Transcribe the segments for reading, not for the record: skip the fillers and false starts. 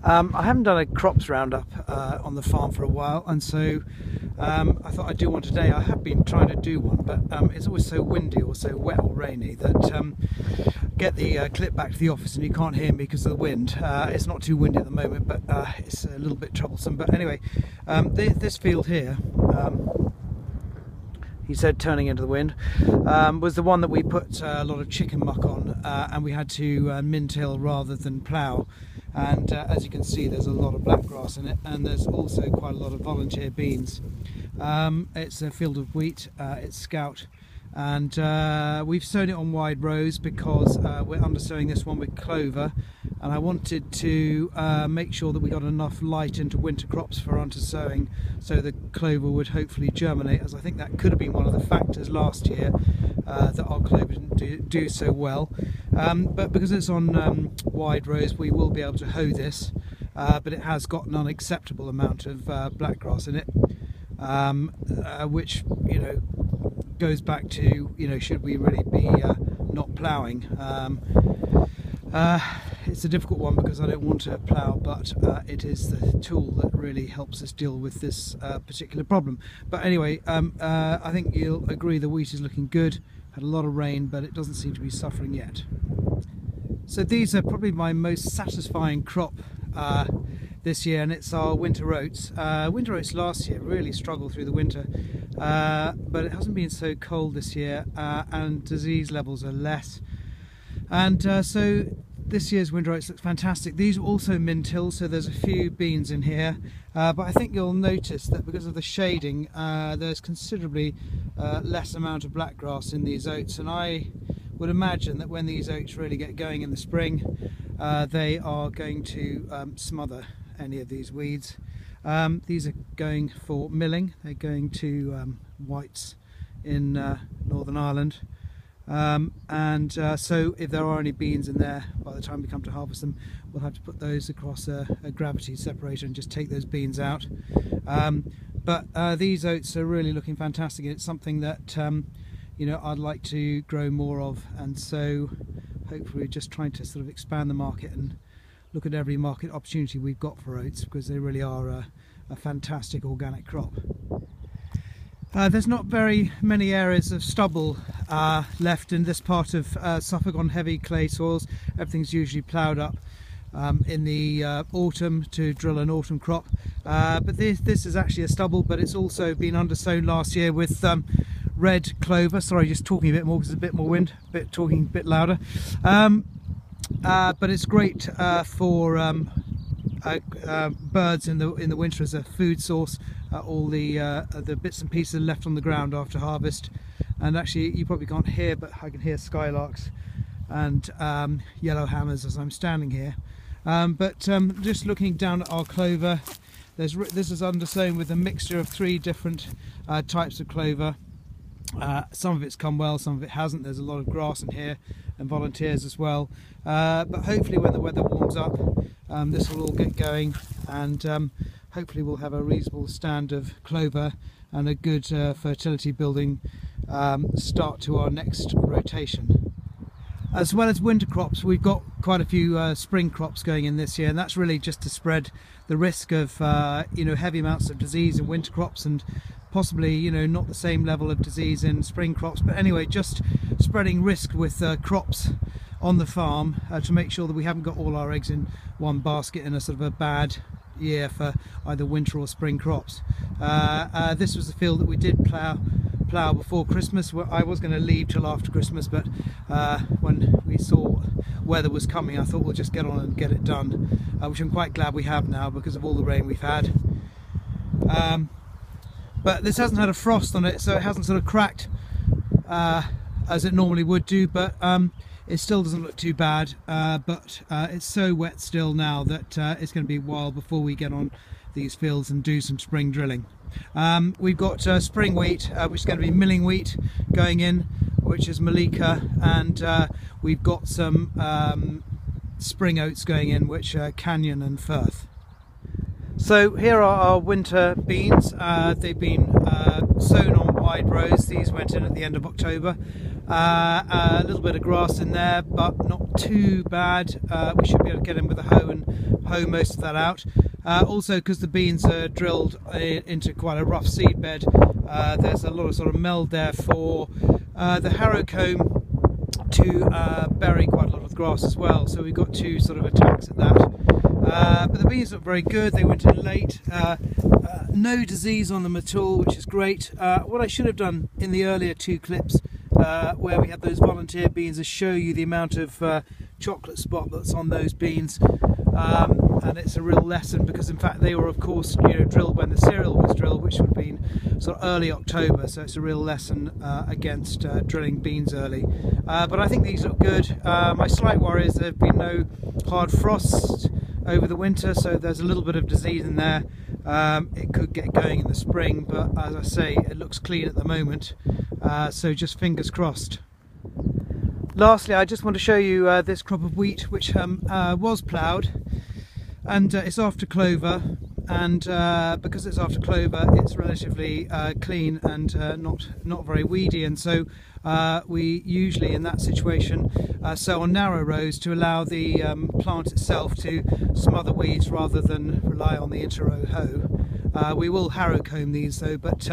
I haven't done a crops roundup on the farm for a while, and so I thought I'd do one today. I have been trying to do one, but it's always so windy or so wet or rainy that get the clip back to the office and you can't hear me because of the wind. It's not too windy at the moment, but it's a little bit troublesome. But anyway, this field here, he said turning into the wind, was the one that we put a lot of chicken muck on, and we had to min-till rather than plough. And as you can see, there's a lot of black grass in it, and there's also quite a lot of volunteer beans. It's a field of wheat, it's scout, and we've sown it on wide rows because we're undersowing this one with clover, and I wanted to make sure that we got enough light into winter crops for undersowing so the clover would hopefully germinate, as I think that could have been one of the factors last year that our clover didn't do so well. But because it's on wide rows, we will be able to hoe this, but it has got an unacceptable amount of black grass in it, which, you know, goes back to, you know, should we really be not ploughing? It's a difficult one because I don't want to plough, but it is the tool that really helps us deal with this particular problem. But anyway, I think you'll agree the wheat is looking good. Had a lot of rain, but it doesn't seem to be suffering yet. So these are probably my most satisfying crop this year, and it's our winter oats. Winter oats last year really struggled through the winter, but it hasn't been so cold this year, and disease levels are less. And so this year's winter oats looks fantastic. These are also min-till, so there's a few beans in here, but I think you'll notice that because of the shading, there's considerably less amount of black grass in these oats, and I would imagine that when these oats really get going in the spring, they are going to smother any of these weeds. These are going for milling. They're going to Whites in Northern Ireland. So if there are any beans in there, by the time we come to harvest them, we'll have to put those across a gravity separator and just take those beans out. But these oats are really looking fantastic, and it's something that you know, I'd like to grow more of, and so hopefully we're just trying to sort of expand the market and look at every market opportunity we've got for oats, because they really are a fantastic organic crop. There's not very many areas of stubble left in this part of Suffolk on heavy clay soils. Everything's usually ploughed up in the autumn to drill an autumn crop. But this is actually a stubble, but it's also been undersown last year with red clover. Sorry, just talking a bit more because there's a bit more wind, talking a bit louder. But it's great for birds in the winter as a food source. All the bits and pieces left on the ground after harvest, and actually you probably can't hear, but I can hear skylarks and yellow hammers as I'm standing here. Just looking down at our clover, this is undersown with a mixture of 3 different types of clover. Some of it's come well, some of it hasn't. There's a lot of grass in here and volunteers as well, but hopefully when the weather warms up, this will all get going, and hopefully we'll have a reasonable stand of clover and a good fertility building start to our next rotation. As well as winter crops, we've got quite a few spring crops going in this year, and that's really just to spread the risk of you know, heavy amounts of disease in winter crops, and possibly, you know, not the same level of disease in spring crops, but anyway, just spreading risk with crops on the farm to make sure that we haven't got all our eggs in one basket in a sort of a bad year for either winter or spring crops. This was the field that we did plough before Christmas. I was going to leave till after Christmas, but when we saw weather was coming, I thought we'll just get on and get it done, which I'm quite glad we have now because of all the rain we've had. But this hasn't had a frost on it, so it hasn't sort of cracked as it normally would do, but it still doesn't look too bad. But it's so wet still now that it's going to be a while before we get on these fields and do some spring drilling. We've got spring wheat, which is going to be milling wheat going in, which is Malika, and we've got some spring oats going in, which are Canyon and Firth. So here are our winter beans. They've been sown on wide rows. These went in at the end of October. A little bit of grass in there, but not too bad. We should be able to get in with a hoe and hoe most of that out. Also, because the beans are drilled into quite a rough seed bed, there's a lot of sort of meld there for the harrow comb to bury quite a lot of grass as well. So we've got two sort of attacks at that. But the beans look very good. They went in late. No disease on them at all, which is great. What I should have done in the earlier two clips where we had those volunteer beans is show you the amount of chocolate spot that's on those beans. And it's a real lesson, because in fact they were of course drilled when the cereal was drilled, which would have been sort of early October, so it's a real lesson against drilling beans early. But I think these look good. My slight worry is there have been no hard frosts over the winter, so there's a little bit of disease in there. It could get going in the spring, but as I say, it looks clean at the moment, so just fingers crossed. Lastly, I just want to show you this crop of wheat, which was ploughed, and it's after clover, and because it's after clover, it's relatively clean and not very weedy, and so we usually in that situation sow on narrow rows to allow the plant itself to smother weeds rather than rely on the inter-row hoe. We will harrow comb these though, but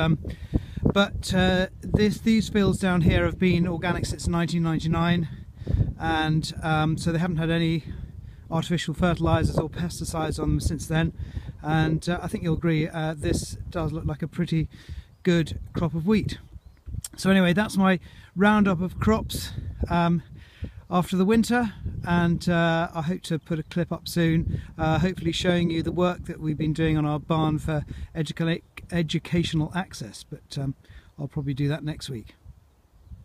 these fields down here have been organic since 1999, and so they haven't had any artificial fertilizers or pesticides on them since then, and I think you'll agree this does look like a pretty good crop of wheat. So anyway, that's my roundup of crops after the winter, and I hope to put a clip up soon, hopefully showing you the work that we've been doing on our barn for educational access, but I'll probably do that next week.